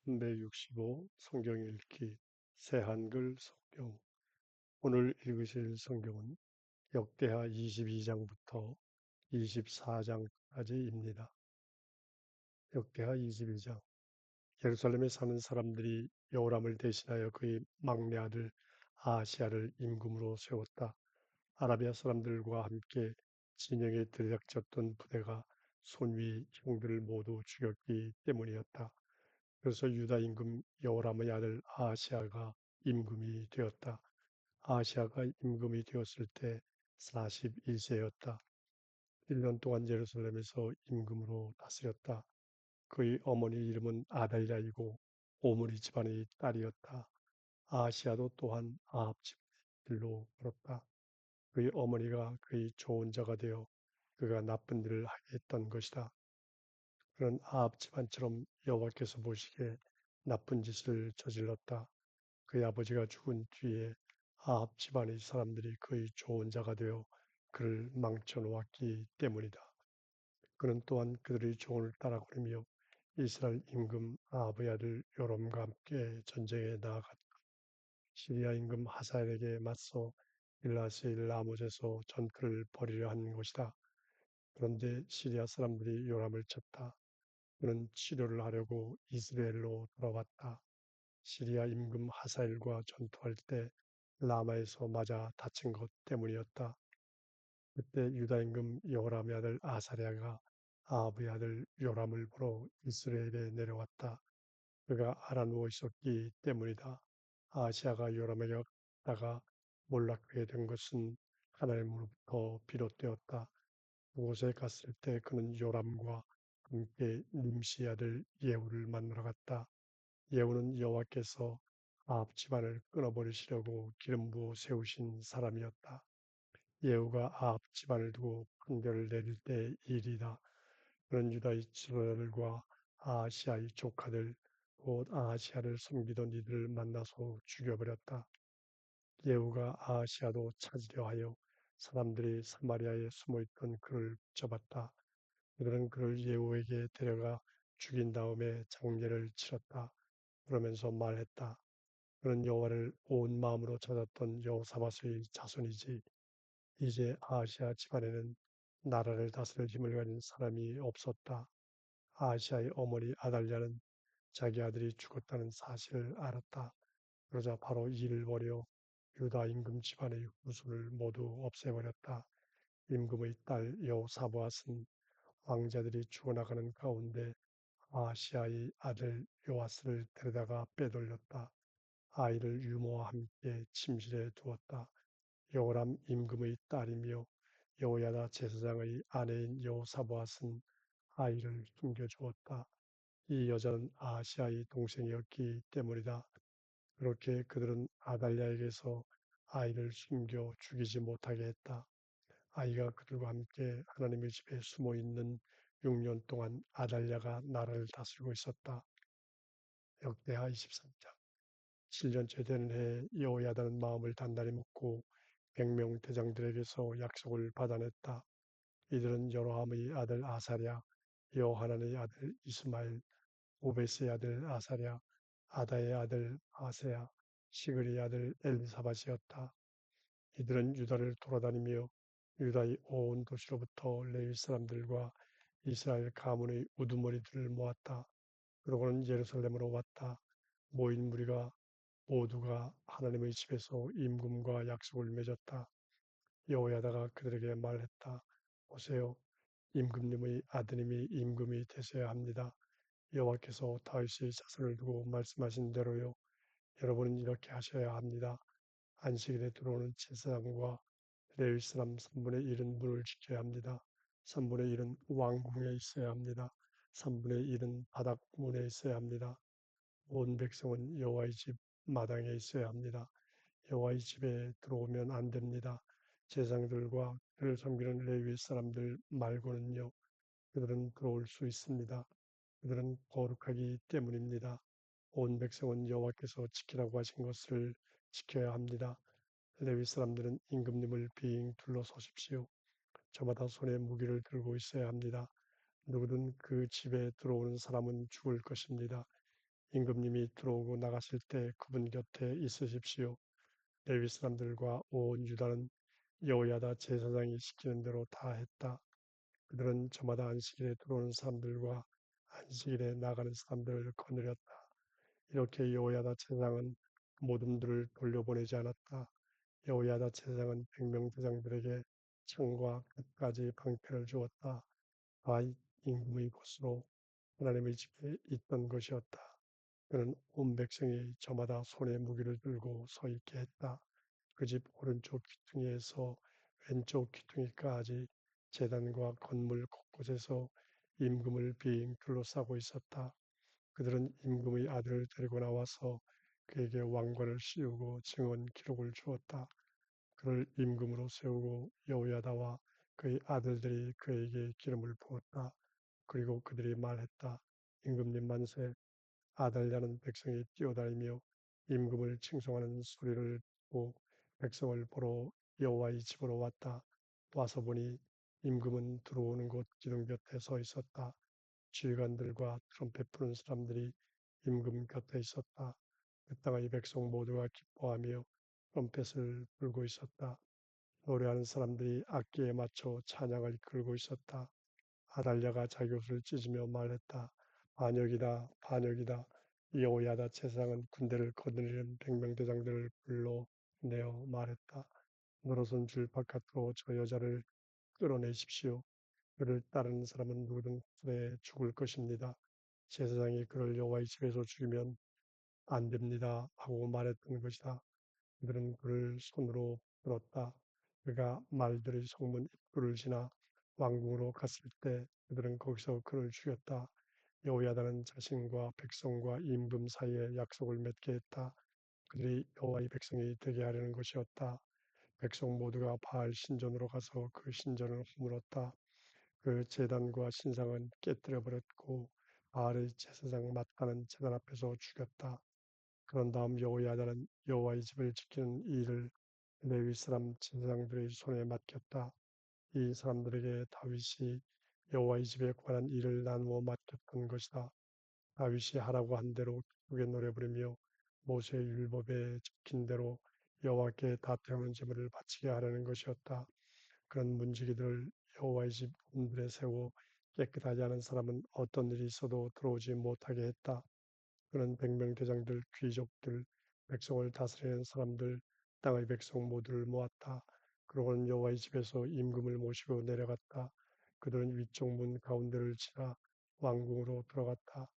365 성경 읽기 새한글 성경. 오늘 읽으실 성경은 역대하 22장부터 24장까지입니다. 역대하 22장. 예루살렘에 사는 사람들이 여호람을 대신하여 그의 막내 아들 아하시야를 임금으로 세웠다. 아라비아 사람들과 함께 진영에 들이닥쳤던 부대가 손위 형들을 모두 죽였기 때문이었다. 그래서 유다 임금 여호람의 아들 아하시아가 임금이 되었다. 아하시아가 임금이 되었을 때 41세였다. 1년 동안 예루살렘에서 임금으로 다스렸다. 그의 어머니 이름은 아달랴이고 오므리 집안의 딸이었다. 아하시아도 또한 아합 집안로 걸었다. 그의 어머니가 그의 좋은 자가 되어 그가 나쁜 일을 하게 했던 것이다. 그는 아합 집안처럼 여호와께서 보시기에 나쁜 짓을 저질렀다. 그의 아버지가 죽은 뒤에 아합 집안의 사람들이 그의 좋은 자가 되어 그를 망쳐 놓았기 때문이다. 그는 또한 그들의 조언을 따라거리며 이스라엘 임금 아합의 아들 요람과 함께 전쟁에 나아갔다. 시리아 임금 하사엘에게 맞서 일라스의 라못에서 전투를 벌이려 한 것이다. 그런데 시리아 사람들이 요람을 쳤다. 그는 치료를 하려고 이스라엘로 돌아왔다. 시리아 임금 하사엘과 전투할 때 라마에서 맞아 다친 것 때문이었다. 그때 유다 임금 여호람의 아들 아사랴가 아합의 아들 요람을 보러 이스라엘에 내려왔다. 그가 알아 누워 있었기 때문이다. 아시아가 요람에게 갔다가 몰락하게 된 것은 하나님으로부터 비롯되었다. 그곳에 갔을 때 그는 요람과 함께 nim시 아들 예후를 만나러 갔다. 예후는 여호와께서 아합 집안을 끊어버리시려고 기름 부어 세우신 사람이었다. 예후가 아합 집안을 두고 판결을 내릴 때의 일이다. 그는 유다의 지도자들과 아하시아의 조카들 곧 아하시아를 섬기던 이들을 만나서 죽여버렸다. 예후가 아하시아도 찾으려 하여 사람들이 사마리아에 숨어있던 그를 붙잡았다. 그들은 그를 예후에게 데려가 죽인 다음에 장례를 치렀다. 그러면서 말했다. 그는 여호와를 온 마음으로 찾았던 여호사밧의 자손이지. 이제 아하시아 집안에는 나라를 다스릴 힘을 가진 사람이 없었다. 아하시아의 어머니 아달랴는 자기 아들이 죽었다는 사실을 알았다. 그러자 바로 일을 벌여 유다 임금 집안의 후손을 모두 없애버렸다. 임금의 딸 여호사밧은 왕자들이 죽어나가는 가운데 아하시아의 아들 요아스를 데려다가 빼돌렸다. 아이를 유모와 함께 침실에 두었다. 여호람 임금의 딸이며 여호야다 제사장의 아내인 여호사밧은 아이를 숨겨주었다. 이 여자는 아하시아의 동생이었기 때문이다. 그렇게 그들은 아달랴에게서 아이를 숨겨 죽이지 못하게 했다. 아이가 그들과 함께 하나님의 집에 숨어 있는 6년 동안 아달랴가 나라를 다스리고 있었다. 역대하 23장. 7년째 되는 해에 여호야다는 마음을 단단히 먹고 100명 대장들에게서 약속을 받아냈다. 이들은 여로함의 아들 아사랴, 여호하난의 아들 이스마엘, 오베스의 아들 아사랴, 아다의 아들 아세야, 시그리의 아들 엘리사밧이었다. 이들은 유다를 돌아다니며 유다의 온 도시로부터 레위 사람들과 이스라엘 가문의 우두머리들을 모았다. 그러고는 예루살렘으로 왔다. 모인 무리가 모두가 하나님의 집에서 임금과 약속을 맺었다. 여호야다가 그들에게 말했다. 보세요, 임금님의 아드님이 임금이 되셔야 합니다. 여호와께서 다윗의 자손을 두고 말씀하신 대로요. 여러분은 이렇게 하셔야 합니다. 안식일에 들어오는 제사장과 레위 사람 3분의 1은 문을 지켜야 합니다. 3분의 1은 왕궁에 있어야 합니다. 3분의 1은 바닥 문에 있어야 합니다. 온 백성은 여호와의 집 마당에 있어야 합니다. 여호와의 집에 들어오면 안 됩니다. 제사장들과 그를 섬기는 레위 사람들 말고는요. 그들은 들어올 수 있습니다. 그들은 거룩하기 때문입니다. 온 백성은 여호와께서 지키라고 하신 것을 지켜야 합니다. 레위 사람들은 임금님을 빙 둘러서십시오. 저마다 손에 무기를 들고 있어야 합니다. 누구든 그 집에 들어오는 사람은 죽을 것입니다. 임금님이 들어오고 나가실 때 그분 곁에 있으십시오. 레위 사람들과 온 유다는 여호야다 제사장이 시키는 대로 다 했다. 그들은 저마다 안식일에 들어오는 사람들과 안식일에 나가는 사람들을 거느렸다. 이렇게 여호야다 제사장은 모둠들을 돌려보내지 않았다. 여호야다 제사장은 백명대장들에게 창과 끝까지 방패를 주었다. 다 임금의 곳으로 하나님의 집에 있던 것이었다. 그는 온 백성이 저마다 손에 무기를 들고 서 있게 했다. 그 집 오른쪽 귀퉁이에서 왼쪽 귀퉁이까지 제단과 건물 곳곳에서 임금을 빙 둘러싸고 있었다. 그들은 임금의 아들을 데리고 나와서 그에게 왕관을 씌우고 증언 기록을 주었다. 그를 임금으로 세우고 여호야다와 그의 아들들이 그에게 기름을 부었다. 그리고 그들이 말했다. 임금님 만세. 아달랴는 백성이 뛰어다니며 임금을 칭송하는 소리를 듣고 백성을 보러 여호와의 집으로 왔다. 와서 보니 임금은 들어오는 곳 기둥 곁에 서 있었다. 지휘관들과 트럼펫 부는 사람들이 임금 곁에 있었다. 그 땅의 백성 모두가 기뻐하며 트럼펫을 불고 있었다. 노래하는 사람들이 악기에 맞춰 찬양을 이끌고 있었다. 아달랴가 자기 옷을 찢으며 말했다. 반역이다, 반역이다. 여호야다 제사장은 군대를 거느리는 백명대장들을 불러 내어 말했다. 노릇은 줄 바깥으로 저 여자를 끌어내십시오. 그를 따르는 사람은 누구든 후에 죽을 것입니다. 제사장이 그를 여호와의 집에서 죽이면 안 됩니다 하고 말했던 것이다. 그들은 그를 손으로 들었다. 그가 말들의 성문 입구를 지나 왕궁으로 갔을 때 그들은 거기서 그를 죽였다. 여호야다는 자신과 백성과 임금 사이에 약속을 맺게 했다. 그들이 여호와의 백성이 되게 하려는 것이었다. 백성 모두가 바알 신전으로 가서 그 신전을 허물었다. 그 제단과 신상은 깨뜨려 버렸고 바알의 제사장 mat단은 제단 앞에서 죽였다. 그런 다음 여호야다는 여호와의 집을 지키는 이 일을 레위 사람 제사장들의 손에 맡겼다. 이 사람들에게 다윗이 여호와의 집에 관한 일을 나누어 맡겼던 것이다. 다윗이 하라고 한 대로 기쁘게 노래 부르며 모세의 율법에 적힌 대로 여호와께 다 태우는 제물을 바치게 하려는 것이었다. 그런 문지기들을 여호와의 집 문들에 세워 깨끗하지 않은 사람은 어떤 일이 있어도 들어오지 못하게 했다. 그는 백명대장들, 귀족들, 백성을 다스리는 사람들, 땅의 백성 모두를 모았다. 그러고는 여호와의 집에서 임금을 모시고 내려갔다. 그들은 위쪽 문 가운데를 지나 왕궁으로 들어갔다.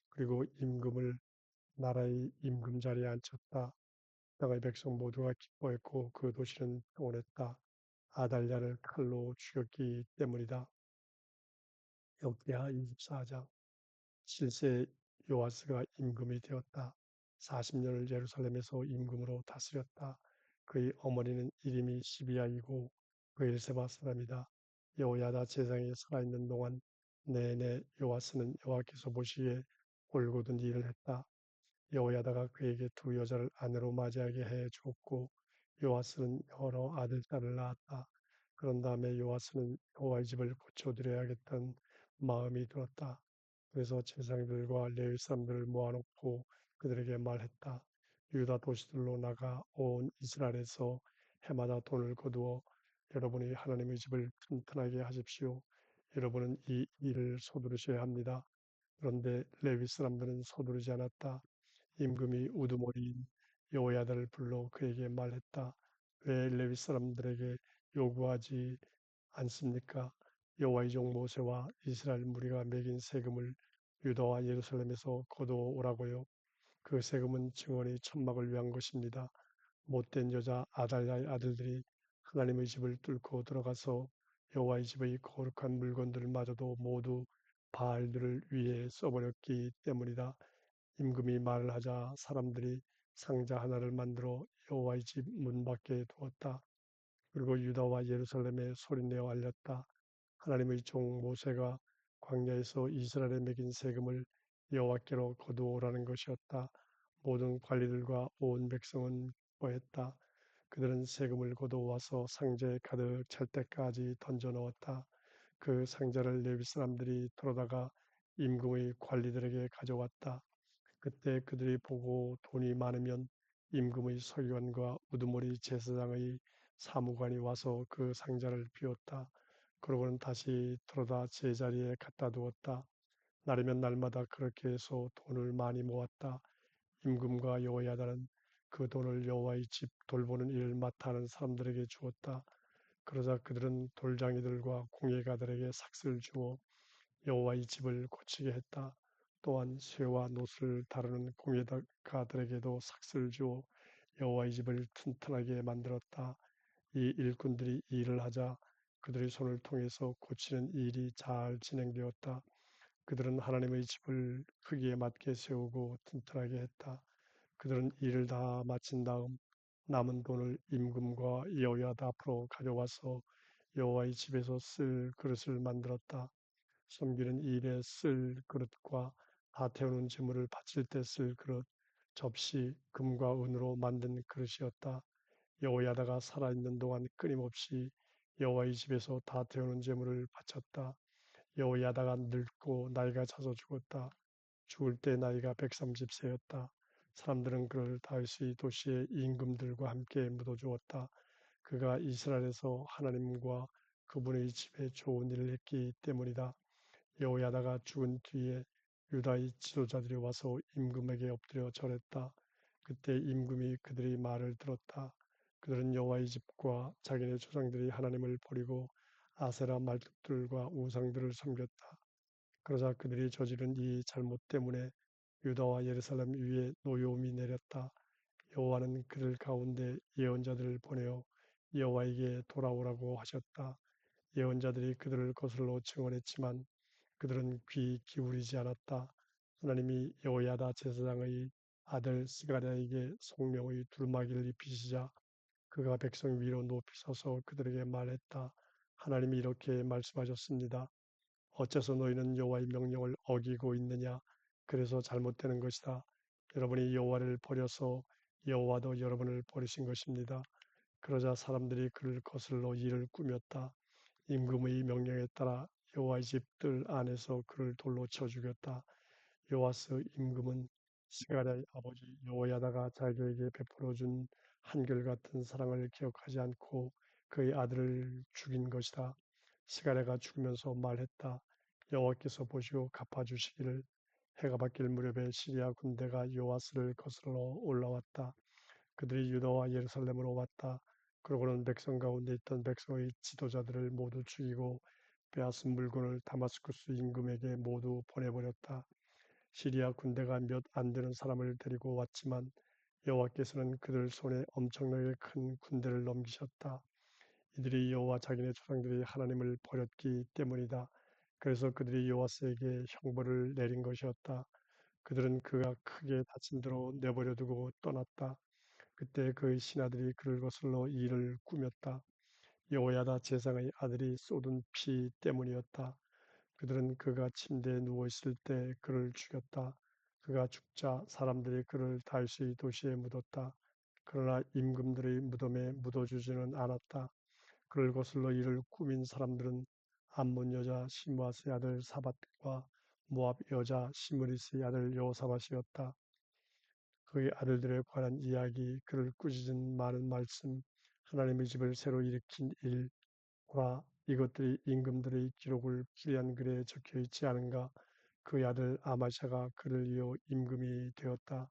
그리고 임금을 나라의 임금 자리에 앉혔다. 땅의 백성 모두가 기뻐했고 그 도시는 평온했다. 아달랴를 칼로 죽였기 때문이다. 역대하 24장 7세 요아스가 임금이 되었다. 40년을 예루살렘에서 임금으로 다스렸다. 그의 어머니는 이름이 시비아이고 브엘세바 사람이다. 여호야다 제사장이 살아있는 동안 내내 요아스는 여호와께서 보시기에 올곧은 일을 했다. 여호야다가 그에게 두 여자를 아내로 맞이하게 해 주었고 요아스는 여러 아들, 딸을 낳았다. 그런 다음에 요아스는 여호와의 집을 고쳐드려야겠다는 마음이 들었다. 그래서 제사장들과 레위 사람들을 모아놓고 그들에게 말했다. 유다 도시들로 나가 온 이스라엘에서 해마다 돈을 거두어 여러분이 하나님의 집을 튼튼하게 하십시오. 여러분은 이 일을 서두르셔야 합니다. 그런데 레위 사람들은 서두르지 않았다. 임금이 우두머리인 여호야다를 불러 그에게 말했다. 왜 레위 사람들에게 요구하지 않습니까? 여호와의 종 모세와 이스라엘 무리가 매긴 세금을 유다와 예루살렘에서 거두어 오라고요. 그 세금은 증언의 천막을 위한 것입니다. 못된 여자 아달랴의 아들들이 하나님의 집을 뚫고 들어가서 여호와의 집의 거룩한 물건들마저도 모두 바알들을 위해 써버렸기 때문이다. 임금이 말을 하자 사람들이 상자 하나를 만들어 여호와의 집 문 밖에 두었다. 그리고 유다와 예루살렘에 소리내어 알렸다. 하나님의 종 모세가 광야에서 이스라엘에 매긴 세금을 여호와께로 거두어오라는 것이었다. 모든 관리들과 온 백성은 기뻐했다. 그들은 세금을 거두어와서 상자에 가득 찰 때까지 던져 넣었다. 그 상자를 레위 사람들이 들어다가 임금의 관리들에게 가져왔다. 그때 그들이 보고 돈이 많으면 임금의 서기관과 우두머리 제사장의 사무관이 와서 그 상자를 비웠다. 그러고는 다시 들어다 제자리에 갖다 두었다. 날이면 날마다 그렇게 해서 돈을 많이 모았다. 임금과 여호야다는 그 돈을 여호와의 집 돌보는 일을 맡아 하는 사람들에게 주었다. 그러자 그들은 돌장이들과 공예가들에게 삭슬 주어 여호와의 집을 고치게 했다. 또한 쇠와 노를 다루는 공예가들에게도 삭슬 주어 여호와의 집을 튼튼하게 만들었다. 이 일꾼들이 이 일을 하자 그들의 손을 통해서 고치는 일이 잘 진행되었다. 그들은 하나님의 집을 크기에 맞게 세우고 튼튼하게 했다. 그들은 일을 다 마친 다음 남은 돈을 임금과 여호야다 앞으로 가져와서 여호와의 집에서 쓸 그릇을 만들었다. 섬기는 일에 쓸 그릇과 다 태우는 재물을 바칠 때 쓸 그릇, 접시, 금과 은으로 만든 그릇이었다. 여호야다가 살아있는 동안 끊임없이 여호와의 집에서 다 태우는 재물을 바쳤다. 여호야다가 늙고 나이가 차서 죽었다. 죽을 때 나이가 130세였다. 사람들은 그를 다윗의 도시의 임금들과 함께 묻어주었다. 그가 이스라엘에서 하나님과 그분의 집에 좋은 일을 했기 때문이다. 여호야다가 죽은 뒤에 유다의 지도자들이 와서 임금에게 엎드려 절했다. 그때 임금이 그들의 말을 들었다. 그들은 여호와의 집과 자기네 조상들이 하나님을 버리고 아세라 말뚝들과 우상들을 섬겼다. 그러자 그들이 저지른 이 잘못 때문에 유다와 예루살렘 위에 노여움이 내렸다. 여호와는 그들 가운데 예언자들을 보내어 여호와에게 돌아오라고 하셨다. 예언자들이 그들을 거슬러 증언했지만 그들은 귀 기울이지 않았다. 하나님이 여호야다 제사장의 아들 스가랴에게 성령의 두루마기를 입히시자 그가 백성 위로 높이 서서 그들에게 말했다. 하나님이 이렇게 말씀하셨습니다. 어째서 너희는 여호와의 명령을 어기고 있느냐? 그래서 잘못되는 것이다. 여러분이 여호와를 버려서 여호와도 여러분을 버리신 것입니다. 그러자 사람들이 그를 거슬러 이를 꾸몄다. 임금의 명령에 따라 여호와의 집들 안에서 그를 돌로 쳐 죽였다. 요아스 임금은 스가랴의 아버지 여호야다가 자기에게 베풀어 준 한결같은 사랑을 기억하지 않고 그의 아들을 죽인 것이다. 스가랴가 죽으면서 말했다. 여호와께서 보시고 갚아주시기를. 해가 바뀔 무렵에 시리아 군대가 요아스를 거슬러 올라왔다. 그들이 유다와 예루살렘으로 왔다. 그러고는 백성 가운데 있던 백성의 지도자들을 모두 죽이고 빼앗은 물건을 다마스쿠스 임금에게 모두 보내버렸다. 시리아 군대가 몇 안 되는 사람을 데리고 왔지만 여호와께서는 그들 손에 엄청나게 큰 군대를 넘기셨다. 이들이 여호와 자기네 조상들이 하나님을 버렸기 때문이다. 그래서 그들이 여호와스에게 형벌을 내린 것이었다. 그들은 그가 크게 다친 대로 내버려 두고 떠났다. 그때 그의 신하들이 그를 거슬러 이를 꾸몄다. 여호야다 제사장의 아들이 쏟은 피 때문이었다. 그들은 그가 침대에 누워 있을 때 그를 죽였다. 그가 죽자 사람들이 그를 다윗의 도시에 묻었다. 그러나 임금들의 무덤에 묻어주지는 않았다. 그를 거슬러 이를 꾸민 사람들은 암몬 여자 시므아스의 아들 사밧과 모압 여자 시므리스의 아들 여호사밧이었다. 그의 아들들에 관한 이야기, 그를 꾸짖은 많은 말씀, 하나님의 집을 새로 일으킨 일과 이것들이 임금들의 기록을 풀이한 글에 적혀 있지 않은가? 그의 아들 아마샤가 그를 이어 임금이 되었다.